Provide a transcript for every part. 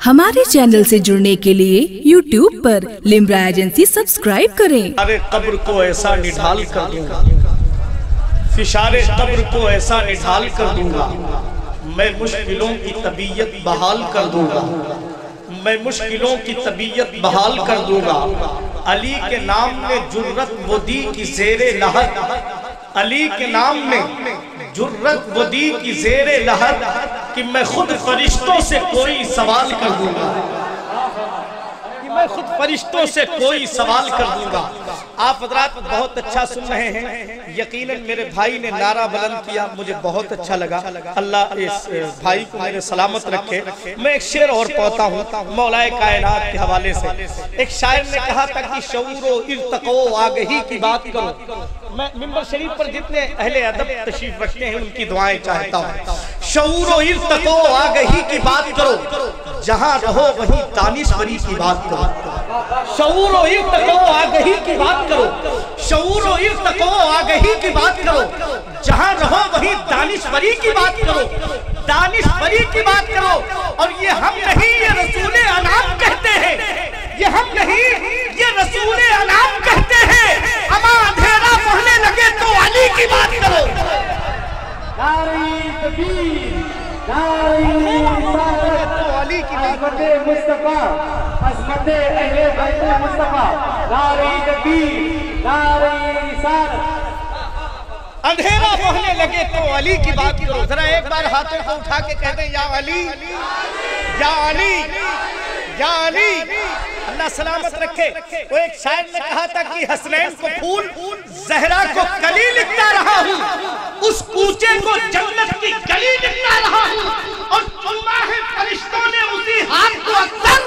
हमारे चैनल से जुड़ने के लिए YouTube पर लिम्रा एजेंसी सब्सक्राइब करें। फिशारे कब्र को ऐसा निढाल कर दूंगा, फिशारे कब्र को ऐसा निढाल कर दूंगा, मैं मुश्किलों की तबीयत बहाल कर दूंगा, मैं मुश्किलों की तबीयत बहाल कर दूंगा। अली के नाम ने जुर्रत वो दी कि ज़ेरे लहर, अली के नाम ने जुर्रत वो दी कि ज़ेरे लहर, कि मैं खुद फरिश्तों से कोई सवाल कर दूंगा, कि मैं खुद फरिश्तों से कोई सवाल कर दूंगा। आप हज़रात बहुत अच्छा सुन रहे हैं। यकीनन मेरे भाई ने नारा बुलंद किया, मुझे बहुत अच्छा लगा। अल्लाह इस भाई को मेरे सलामत रखे। मैं एक शेर और पढ़ता हूँ मौलाए कायनात के हवाले से। एक शायर ने कहा था कि शऊरो इर्तको आगही की बात करो। मैं मिंबर शरीफ पर जितने अहले अदब तशरीफ रखते हैं उनकी दुआएं चाहता हूँ। शऊरो इर्तको आगही की बात करो, जहाँ रहो वहीं दानिशवरी की बात करो। शऊरो इर्तको आगही की बात करो, शऊरो इर्तको आगही की बात करो, जहाँ रहो वहीं दानिशवरी की बात करो, दानिशवरी की बात करो। और ये हम नहीं, ये रसूले अनाम कहते हैं, ये हम नहीं, ये रसूले अनाम कहते हैं। अमा अंधेरा पढ़ने लगे तो अली की बात करो। अली की बात मुस्तफा, अज़मते अहले बैत मुस्तफा, नारे तकबीर, नारे रिसालत। अंधेरा पढ़ने लगे तो अली की बात करो। जरा एक बार हाथों को उठा के कहते हैं या अली, या अली, या अली। अल्लाह सलामत रखे। वो एक शायर ने कहा था कि हसनैन को फूल, ज़हरा को कली लिखता रहा हूँ, उस कूचे को जन्नत की गली लिखता रहा हूँ, और चुमा है फरिश्तों ने उसी हाथ को अक्सर,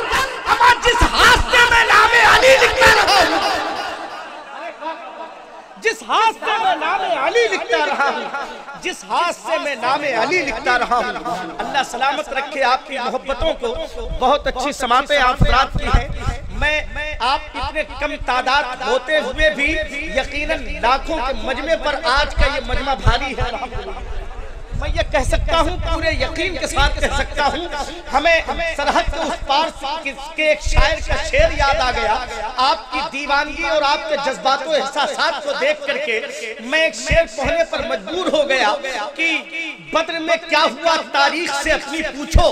अमा जिस हाथ से मैं नामे अली लिखता रहा हूँ, जिस हाथ से मैं नामे अली लिखता रहा हूँ, जिस हाथ से मैं नामे अली लिखता रहा हूँ। अल्लाह सलामत रखे। आपकी मोहब्बतों को बहुत अच्छी समातें आप रात की हैं। मैं आप इतने कम तादाद होते हुए भी यकीनन लाखों के मजमे पर आज का ये मजमा भारी है। मैं ये कह सकता हूँ, पूरे यकीन के साथ कह सकता हूँ, हमें सरहद के उस पार के एक शायर का शेर याद आ गया। आपकी दीवानगी और आपके जज्बातों एहसासात को देख करके मैं एक शेर पढ़ने पर मजबूर हो गया कि बद्र में क्या हुआ तारीख से अपनी पूछो,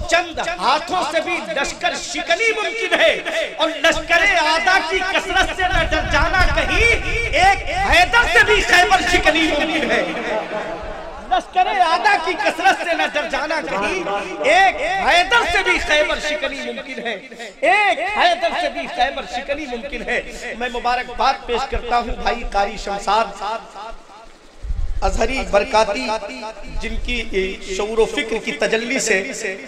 चंद हाथों से भी लश्कर शिकनी मुमकिन है, और लश्करे आदा की कसरत से न डर जाना कहीं, एक हैदर से भी खैबर शिकनी मुमकिन है। लश्करे आदा की कसरत से न डर जाना कहीं, एक हैदर से भी खैबर शिकनी मुमकिन है, एक हैदर से भी खैबर शिकनी मुमकिन है। मैं मुबारकबाद पेश करता हूँ भाई कारी शमशाद अजहरी बरकाती, जिनकी शऊर व फिक्र की तजल्ली से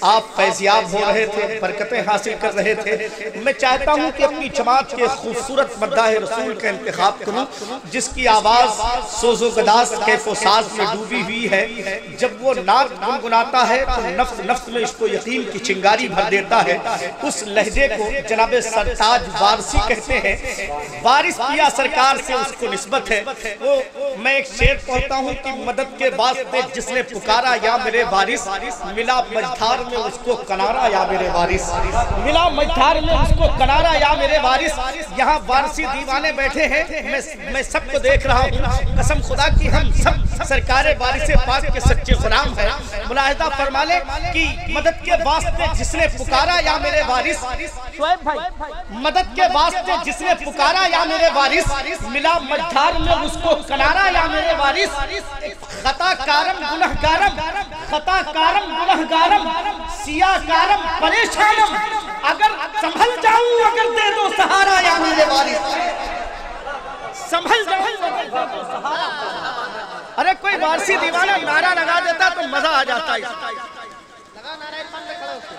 आप फैज़याब हो रहे थे, बरकतें हासिल कर रहे थे। मैं चाहता हूं कि अपनी जमात के खूबसूरत मद्दाह रसूल का इंतखाब करूं, जिसकी आवाज़ सोज़ो गदास कैफ़ो साज में डूबी हुई है। जब वो नात गुनगुनाता है तो नफ्स नफ्स में इसको यकीन की चिंगारी भर देता है। उस लहजे को जनाब सरताज वारसी कहते हैं। वारिस पिया सरकार से उसको निस्बत है। वो मैं एक शेर पढ़ता हूँ कि मदद के वास्ते जिसने पुकारा या मेरे वारिस, मिला मझधार में उसको कनारा या मेरे वारिस, मिला मझधार में उसको कनारा या मेरे वारिस। यहाँ वारसी दीवाने बैठे हैं, मैं सबको देख रहा हूँ। कसम खुदा की हम सब सरकारे वारिसे पाक के सच्चे गुलाम हैं। मुलाहिजा फरमा ले कि मदद के वास्ते जिसने पुकारा या मेरे वारिस, शोएब भाई, मदद के वास्ते जिसने पुकारा या मेरे वारिस, मिला मझधार में उसको कनारा या मेरे वारिस। खता कारम गुनहगारम, खता कारम गुनहगारम, सिया कारम परेशानम, अगर संभल जाऊं अगर दे दो सहारा या मेरे वारिस, संभल जाऊं अगर दे दो सहारा। अरे कोई वारसी दीवाना नारा लगा देता तो मजा आ जाता। लगा नारा इरफान में खड़े होके।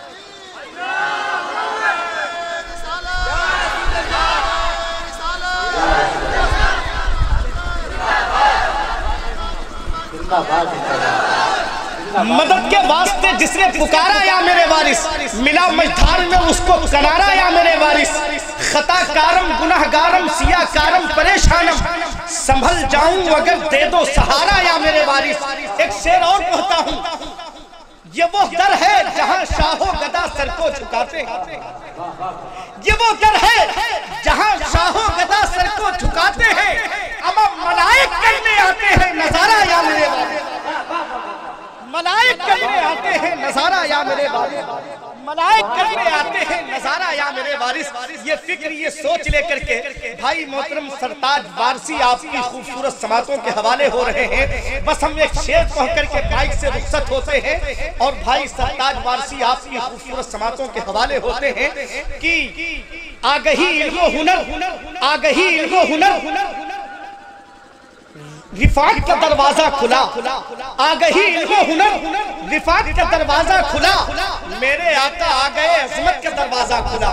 मदद के वास्ते जिसने पुकारा या मेरे वारिस, मिला मझधार में उसको कनारा या मेरे वारिस। खता कारम गुनहगारम, सिया कारम परेशानम, संभल जाऊं अगर दे दो सहारा या मेरे वारिस। एक शेर और कहता हूं, یہ وہ در ہے جہاں شاہ و گدا سر کو جھکاتے ہیں، یہ وہ در ہے جہاں شاہ و گدا سر کو جھکاتے ہیں، اما ملائک کرنے آتے ہیں نظارہ یا میرے والد، ملائک کرنے آتے ہیں نظارہ یا میرے والد، ملائک کرنے آتے ہیں نظارہ یا میرے وارث۔ یہ فکر یہ سوچ لے کر کے بھائی محترم سرتاج وارثی آپ کی خوبصورت سماعتوں کے حوالے ہو رہے ہیں، بس ہم ایک شعر پڑھ کر کے مائک سے رخصت ہوتے ہیں اور بھائی سرتاج وارثی آپ کی خوبصورت سماعتوں کے حوالے ہوتے ہیں کہ آگہی علم و ہنر، آگہی علم و ہنر، رفاق کا دروازہ کھلا، آگہی علم و ہنر، رفاق کا دروازہ کھلا، میرے آقا آگئے عظمت کا دروازہ کھلا،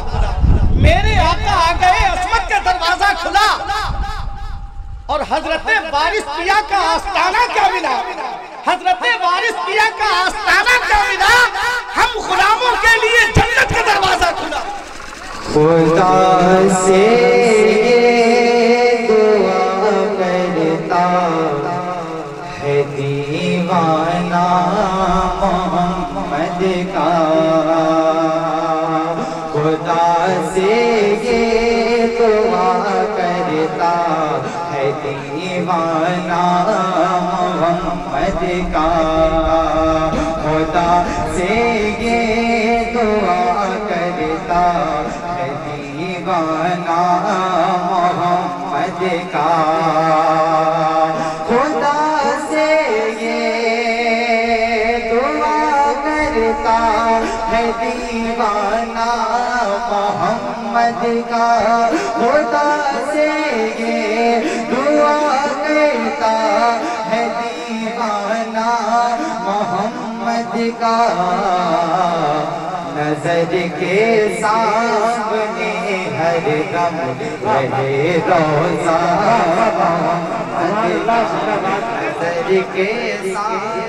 میرے آقا آگئے عظمت کا دروازہ کھلا، اور حضرت وارث پیا کا آستانہ کیا ملا، حضرت وارث پیا کا آستانہ کیا ملا، ہم غلاموں کے لیے جنت کا دروازہ کھلا۔ خدا سے ہے دیوانہ محمد کا، خدا سے یہ دعا کرتا ہے دیوانہ محمد کا، خدا سے یہ دعا کرتا ہے دیوانہ محمد کا، دیوانہ محمد کا، خدا سے یہ دعا کرتا ہے دیوانہ محمد کا، نظر کے سامنے ہر دم رہے روضہ محمد کا، نظر کے سامنے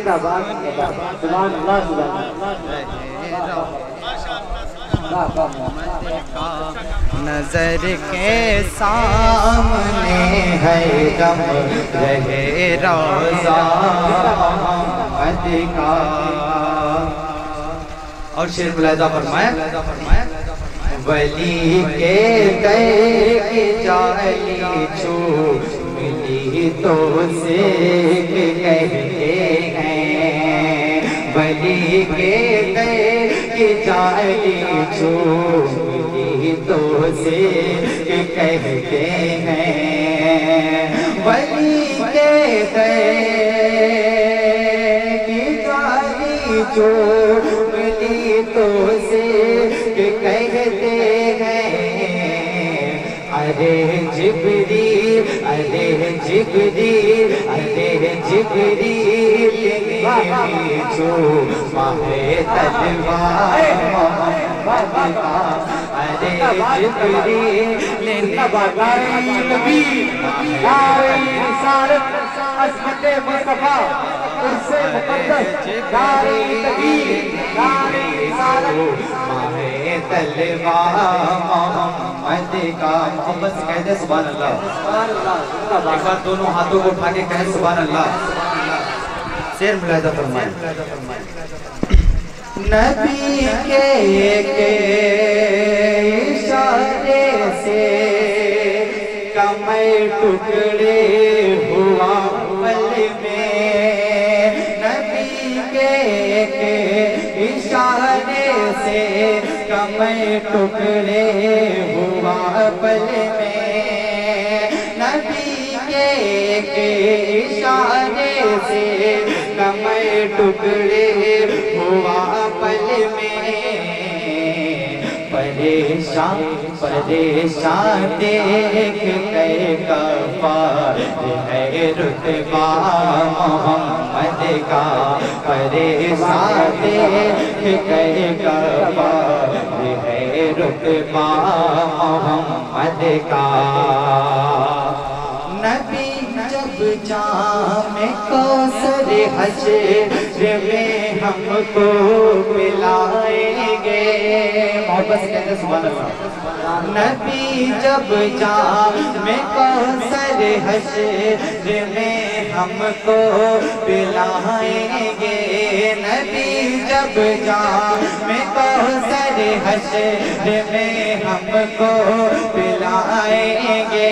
نظر کے سامنے ہے دم رہے روضہ محمد کا۔ اور شعر ملاحظہ فرمائے، ولی کے در کی جالی چھو ملی تو سے کہتے ہیں، ولی کے در کی جالی چھو ملی تو سے کہتے ہیں، ولی کے در کی جالی چھو ملی تو سے کہتے ہیں، ارے جبریل ارے جبریل ارے جبریل میری جو ماہ تلوار محمد کا، ارے جبریل نبی دائی رسالت عظمت مصطفیٰ عرص مقدس دائی نبی دائی رسالت ماہ تلوار محمد کا۔ محبت سے کہہ دے سبحان اللہ، ایک بار دونوں ہاتھوں کو اٹھا کے کہیں سبحان اللہ۔ شعر ملاحظہ فرمائیں، نبی کے اشارے سے کمر ٹکڑے ہوا پل میں، نبی کے اشارے سے کمر ٹکڑے ہوا پل میں، نبی کے اشارے سے کمر ٹکڑے ہوا پل میں، پریشان پریشان دیکھ کر کفار ہے رتبہ محمد کا، پریشان دیکھ کر کفار ہے رتبہ محمد کا، نبی جب جام کوثر حشر میں ہم کو پلائیں گے. محبت سے کہتے ہیں سبحان اللہ. نبی جب جام کوثر حشر میں ہم کو پلائیں گے. نبی جب جام کوثر حشر میں ہم کو پلائیں گے.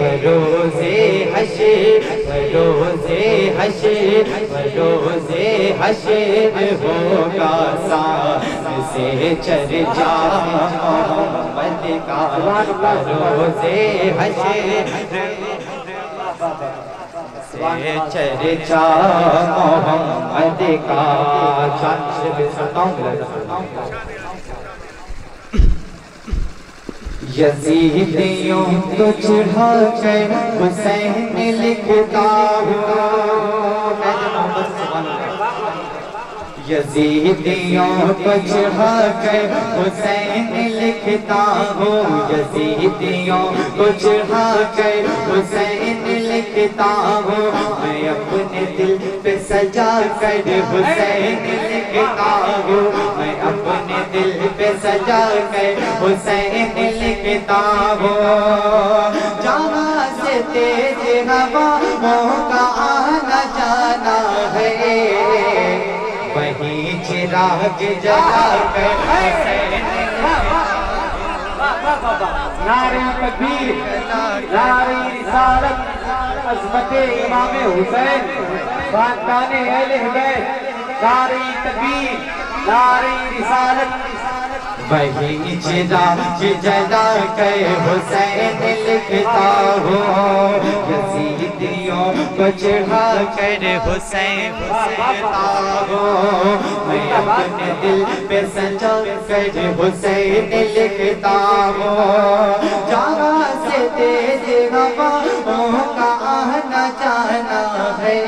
بروزے حشر بروزے حشر بروزے حشر ہوگا سان سے چرچا محمد کا. بروزے حشر سے چرچا محمد کا. چاند سے بھی سنتا ہوں. یزیدیوں کو چڑھا کر حسین لکھتا ہوں. یزیدیوں کو چڑھا کر حسین لکھتا ہوں. یزیدیوں کو چڑھا کر حسین لکھتا ہوں. میں اپنے دل پہ سجا کر حسین لکھتا ہوں. میں اپنے دل پہ سجا کر حسین لکھتا ہوں. جہاں سے تیز ہواؤں کا آنا جانا ہے وہیں چراغ جلا کر حسین. نعرہ تکبیر، نعرہ رسالت، عظمت امام حسین خاندان اہل بیت. نعرہ تکبیر، نعرہ رسالت. وہیں چراغ جلا کر حسین لکھتا ہوں. یزیدیوں کو چڑھا کر حسین لکھتا ہوں. میں اپنے دل پہ سجا کر حسین لکھتا ہوں. جہاں سے تیز ہواؤں کا آنا جانا ہے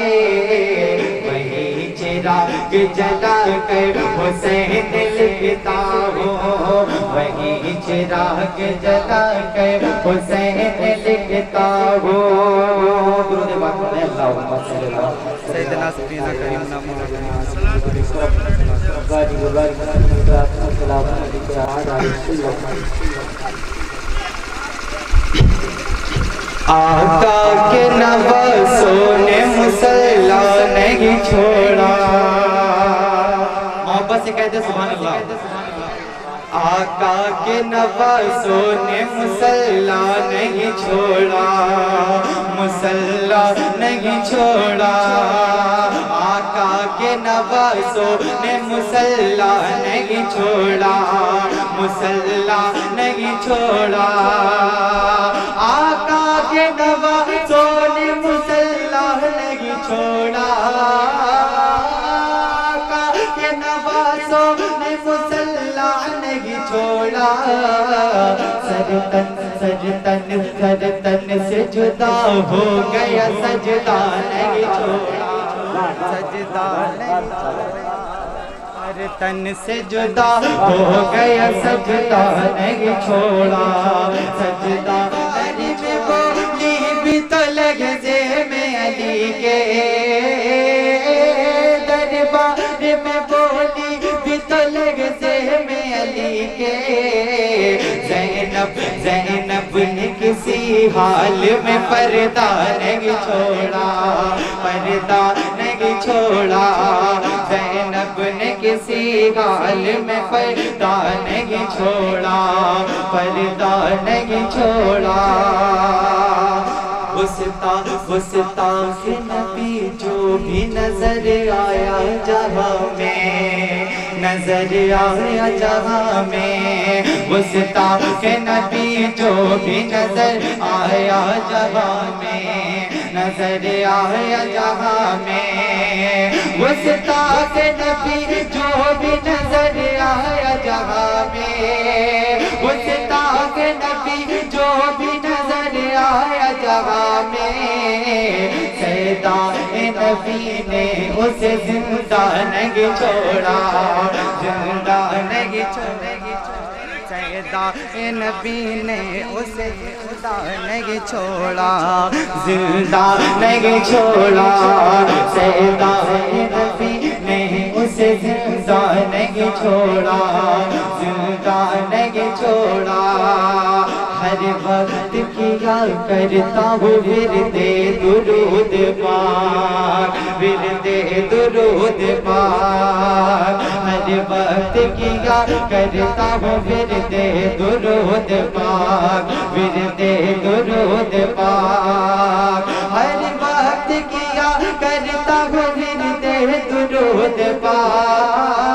وہیں چراغ جلا کر حسین لکھتا ہوں. وہیں چراغ جلا کر حسین لکھتا ہوں. درود پاک پڑھیں. اللہم صلی اللہ سیدنا سیدنا کریمنا آقا کے نواسوں نے مصلی نہیں چھوڑا. محبت سے کہتے سبحان اللہ. آقا کے نواسوں نے مصلی نہیں چھوڑا. مصلی نہیں چھوڑا. آقا کے نواسوں نے مصلی نہیں چھوڑا. مصلی نہیں چھوڑا. آقا کے نواسوں نے مصلی نہیں چھوڑا. آقا کے نواسوں نے مصلی نہیں چھوڑا. سر تن سے جدا ہو گیا سجدہ نہیں چھوڑا. سجدہ نہیں چھوڑا. سر تن سے جدا ہو گیا سجدہ نہیں چھوڑا. سجدہ علی میں بولی بھی تو لگزے میں علی کے. دربار میں بولی بھی تو لگزے میں علی کے. زینب نے کسی حال میں پردہ نہیں چھوڑا. پردہ نہیں چھوڑا. زینب نے کسی حال میں پردہ نہیں چھوڑا. پردہ نہیں چھوڑا. گستاخ نبی جو بھی نظر آیا جہاں میں. نظر آیا جہاں میں. گستاخ نبی جو بھی نظر آیا جہاں میں. نظر آیا جہاں میں. گستاخ نبی جو بھی نظر آیا جہاں میں. گستاخ نبی جو بھی نظر آیا جہاں میں. سیدہ نبی نے اسے زندہ نہیں چھوڑا. زندہ نہیں چھوڑا. सैदा नबी ने उसे जिंदा नहीं छोड़ा, जिंदा नहीं छोड़ा। सैदा नबी ने उसे जिंदा नहीं छोड़ा, जिंदा नहीं छोड़ा। हर वक्त किया करता हूँ विरदे दुरूद पाक, विरदे दुरूद पाक। हर वक्त किया करता हूँ विरदे दुरूद पाक, विरदे दुरूद पाक। हर वक्त किया करता हूँ विरदे दुरूद पाक,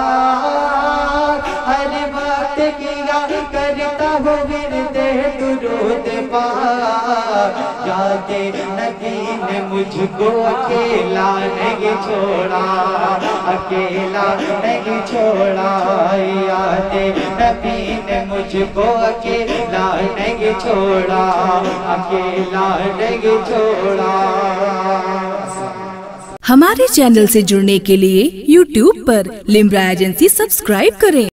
हर वक्त किया करता हूँ विरदे दुरूद पाक। यादे नबी ने मुझको अकेला नहीं छोड़ा, अकेला नहीं छोड़ा। यादे नबी ने मुझको अकेला नहीं छोड़ा, अकेला नहीं छोड़ा। हमारे चैनल से जुड़ने के लिए YouTube पर लिम्रा एजेंसी सब्सक्राइब करें।